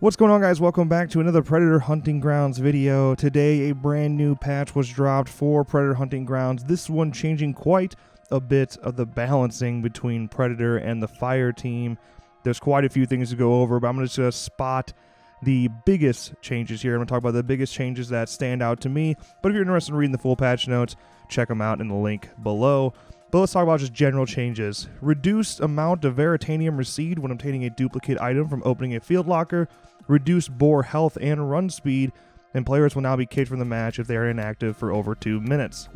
What's going on, guys? Welcome back to another Predator Hunting Grounds video. Today a brand new patch was dropped for Predator Hunting Grounds. This one changing quite a bit of the balancing between Predator and the Fire team. There's quite a few things to go over, but I'm going to just spot the biggest changes here. I'm going to talk about the biggest changes that stand out to me, but if you're interested in reading the full patch notes, check them out in the link below. But let's talk about just general changes. Reduced amount of Veritanium received when obtaining a duplicate item from opening a field locker. Reduced boar health and run speed, and players will now be kicked from the match if they are inactive for over 2 minutes.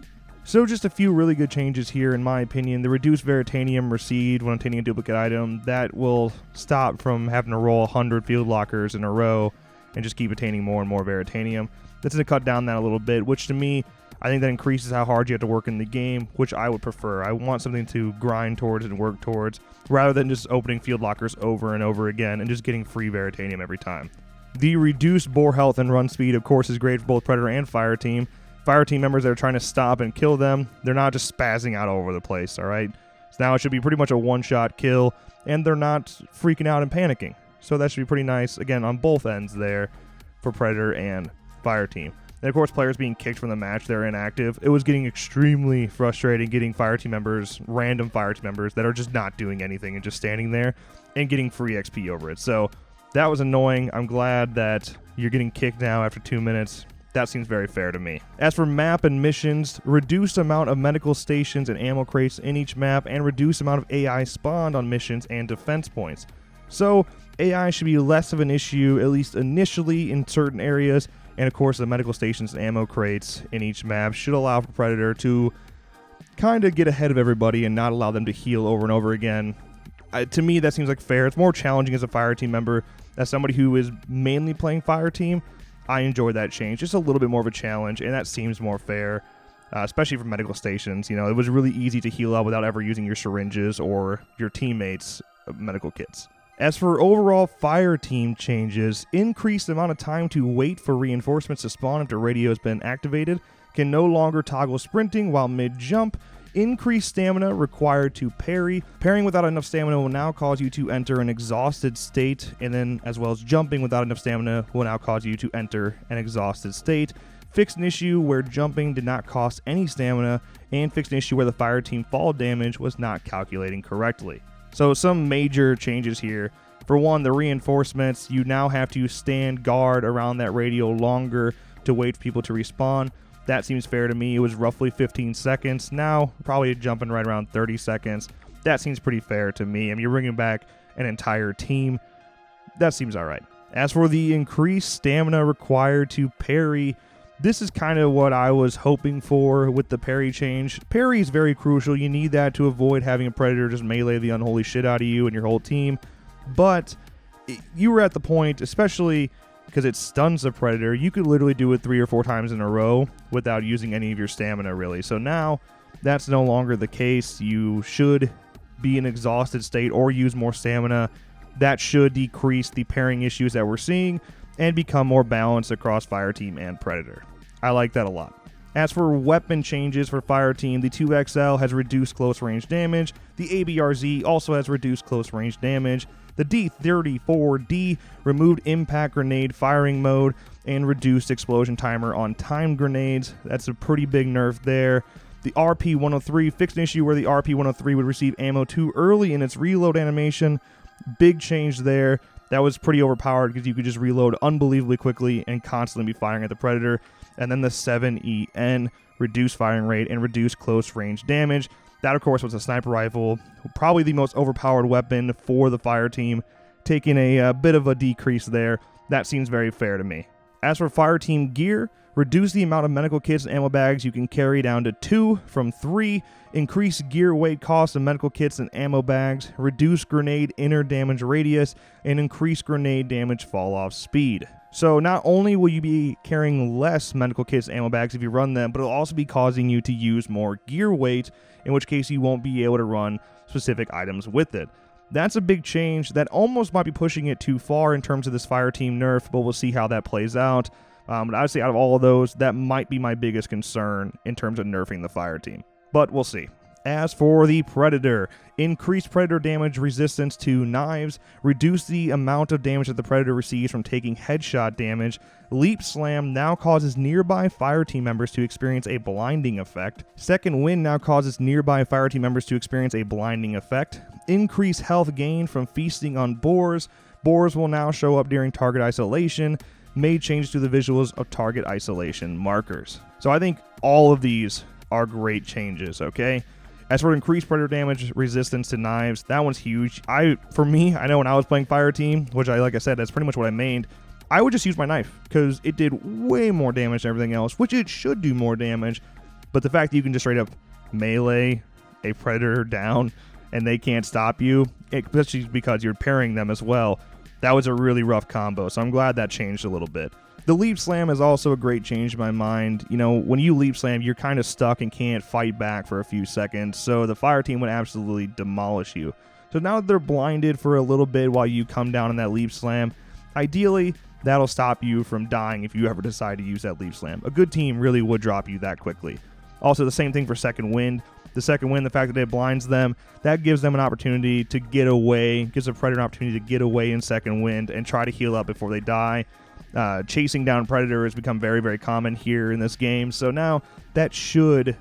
So just a few really good changes here in my opinion. The reduced Veritanium received when obtaining a duplicate item, that will stop from having to roll 100 field lockers in a row and just keep attaining more and more Veritanium. That's going to cut down that a little bit, which to me, I think that increases how hard you have to work in the game, which I would prefer. I want something to grind towards and work towards, rather than just opening field lockers over and over again and just getting free Veritanium every time. The reduced boar health and run speed, of course, is great for both Predator and Fire team. Fire team members that are trying to stop and kill them, they're not just spazzing out all over the place, alright? So now it should be pretty much a one-shot kill, and they're not freaking out and panicking. So that should be pretty nice, again, on both ends there for Predator and Fire team. And of course, players being kicked from the match, they're inactive. It was getting extremely frustrating getting Fireteam members, random Fireteam members that are just not doing anything and just standing there and getting free XP over it. So that was annoying. I'm glad that you're getting kicked now after 2 minutes. That seems very fair to me. As for map and missions, reduced amount of medical stations and ammo crates in each map, and reduced amount of AI spawned on missions and defense points. So AI should be less of an issue, at least initially in certain areas. And of course, the medical stations and ammo crates in each map should allow for Predator to kind of get ahead of everybody and not allow them to heal over and over again. To me, that seems like fair. It's more challenging as a Fire team member. As somebody who is mainly playing Fire team, I enjoy that change. Just a little bit more of a challenge, and that seems more fair, especially for medical stations. You know, it was really easy to heal up without ever using your syringes or your teammates' medical kits. As for overall Fire team changes, increased amount of time to wait for reinforcements to spawn after radio has been activated, can no longer toggle sprinting while mid-jump, increased stamina required to parry. Parrying without enough stamina will now cause you to enter an exhausted state, and then as well as jumping without enough stamina will now cause you to enter an exhausted state. Fixed an issue where jumping did not cost any stamina, and fixed an issue where the Fire team fall damage was not calculating correctly. So some major changes here. For one, the reinforcements, you now have to stand guard around that radio longer to wait for people to respawn. That seems fair to me. It was roughly 15 seconds. Now, probably jumping right around 30 seconds. That seems pretty fair to me. I mean, you're bringing back an entire team. That seems all right. As for the increased stamina required to parry, this is kind of what I was hoping for with the parry change. Parry is very crucial. You need that to avoid having a Predator just melee the unholy shit out of you and your whole team. But you were at the point, especially because it stuns the Predator, you could literally do it 3 or 4 times in a row without using any of your stamina, really. So now that's no longer the case. You should be in an exhausted state or use more stamina. That should decrease the parrying issues that we're seeing and become more balanced across Fire team and Predator. I like that a lot. As for weapon changes for Fire team, the 2XL has reduced close range damage. The ABRZ also has reduced close range damage. The D34D removed impact grenade firing mode and reduced explosion timer on timed grenades. That's a pretty big nerf there. The RP103 fixed an issue where the RP103 would receive ammo too early in its reload animation. Big change there. That was pretty overpowered because you could just reload unbelievably quickly and constantly be firing at the Predator. And then the 7EN, reduced firing rate and reduced close range damage. That, of course, was a sniper rifle, probably the most overpowered weapon for the Fire team, taking a bit of a decrease there. That seems very fair to me. As for Fireteam Gear, reduce the amount of medical kits and ammo bags you can carry down to 2 from 3, increase gear weight cost of medical kits and ammo bags, reduce grenade inner damage radius, and increase grenade damage fall-off speed. So not only will you be carrying less medical kits and ammo bags if you run them, but it'll also be causing you to use more gear weight, in which case you won't be able to run specific items with it. That's a big change that almost might be pushing it too far in terms of this Fire team nerf, but we'll see how that plays out. But I would say out of all of those, that might be my biggest concern in terms of nerfing the Fire team. But we'll see. As for the Predator, increased Predator damage resistance to knives, reduce the amount of damage that the Predator receives from taking headshot damage. Leap Slam now causes nearby Fireteam members to experience a blinding effect. Second Wind now causes nearby Fireteam members to experience a blinding effect. Increase health gain from feasting on boars. Boars will now show up during target isolation. Made changes to the visuals of target isolation markers. So I think all of these are great changes, okay? As for increased Predator damage resistance to knives, that one's huge. For me, I know when I was playing Fireteam, which like I said, that's pretty much what I mained, I would just use my knife because it did way more damage than everything else, which it should do more damage. But the fact that you can just straight up melee a Predator down and they can't stop you, especially because you're parrying them as well, that was a really rough combo. So I'm glad that changed a little bit. The Leap Slam is also a great change in my mind. You know, when you Leap Slam, you're kind of stuck and can't fight back for a few seconds, so the Fireteam would absolutely demolish you. So now that they're blinded for a little bit while you come down in that Leap Slam, ideally, that'll stop you from dying if you ever decide to use that Leap Slam. A good team really would drop you that quickly. Also, the same thing for Second Wind. The Second Wind, the fact that it blinds them, that gives them an opportunity to get away, gives the Predator an opportunity to get away in Second Wind and try to heal up before they die. Chasing down Predator has become very, very common here in this game, so now that should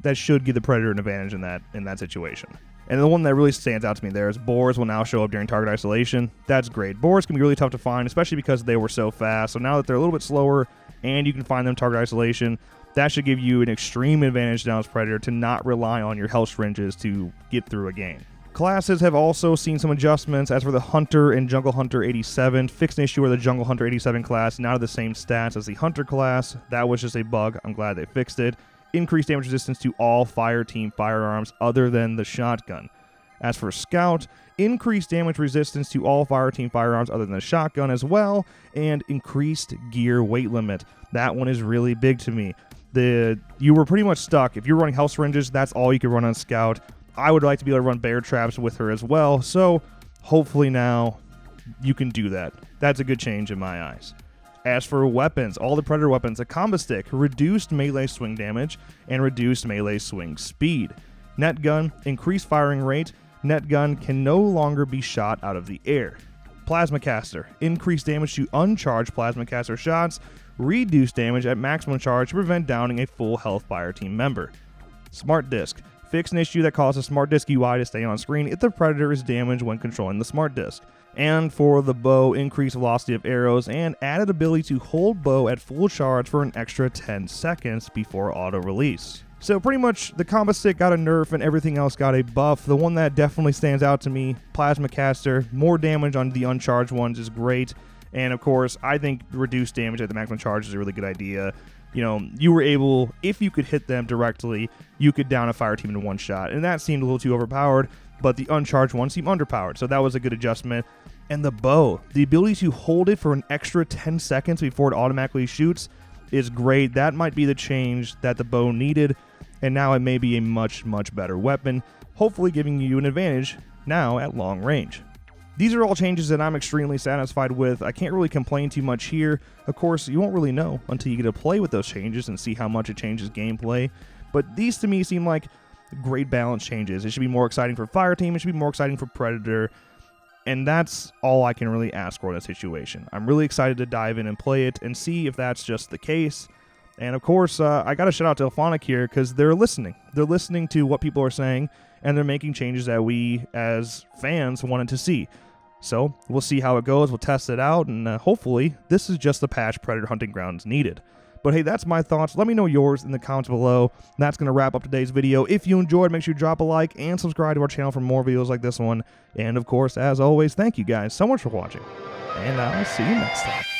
give the Predator an advantage in that situation. And the one that really stands out to me there is boars will now show up during target isolation. That's great. Boars can be really tough to find, especially because they were so fast. So now that they're a little bit slower and you can find them target isolation, that should give you an extreme advantage down as Predator to not rely on your health syringes to get through a game. Classes have also seen some adjustments. As for the Hunter and Jungle Hunter 87, fixed an issue where the Jungle Hunter 87 class now have the same stats as the Hunter class. That was just a bug. I'm glad they fixed it. Increased damage resistance to all Fireteam firearms other than the shotgun. As for Scout, increased damage resistance to all Fireteam firearms other than the shotgun as well, and increased gear weight limit. That one is really big to me. You were pretty much stuck. If you're running health syringes, that's all you could run on Scout. I would like to be able to run bear traps with her as well, so hopefully now you can do that. That's a good change in my eyes. As for weapons, all the Predator weapons, a combo stick, reduced melee swing damage, and reduced melee swing speed. Net gun, increased firing rate. Net gun can no longer be shot out of the air. Plasma caster, increased damage to uncharged plasma caster shots, reduced damage at maximum charge to prevent downing a full health Fireteam member. Smart disc, fix an issue that causes Smart Disc UI to stay on screen if the Predator is damaged when controlling the Smart Disc. And for the bow, increased velocity of arrows and added ability to hold bow at full charge for an extra 10 seconds before auto-release. So pretty much the combo stick got a nerf and everything else got a buff. The one that definitely stands out to me, Plasma Caster, more damage on the uncharged ones is great. And of course, I think reduced damage at the maximum charge is a really good idea. You know, you were able, if you could hit them directly, you could down a Fireteam in one shot. And that seemed a little too overpowered, but the uncharged ones seemed underpowered. So that was a good adjustment. And the bow, the ability to hold it for an extra 10 seconds before it automatically shoots is great. That might be the change that the bow needed. And now it may be a much, much better weapon, hopefully giving you an advantage now at long range. These are all changes that I'm extremely satisfied with. I can't really complain too much here. Of course, you won't really know until you get to play with those changes and see how much it changes gameplay. But these to me seem like great balance changes. It should be more exciting for Fireteam. It should be more exciting for Predator. And that's all I can really ask for in that situation. I'm really excited to dive in and play it and see if that's just the case. And of course, I got to shout out to Alphonic here because they're listening. They're listening to what people are saying, and they're making changes that we as fans wanted to see. So we'll see how it goes. We'll test it out, and hopefully this is just the patch Predator Hunting Grounds needed. But hey, that's my thoughts. Let me know yours in the comments below. That's going to wrap up today's video. If you enjoyed, make sure you drop a like and subscribe to our channel for more videos like this one. And of course, as always, thank you guys so much for watching. And I'll see you next time.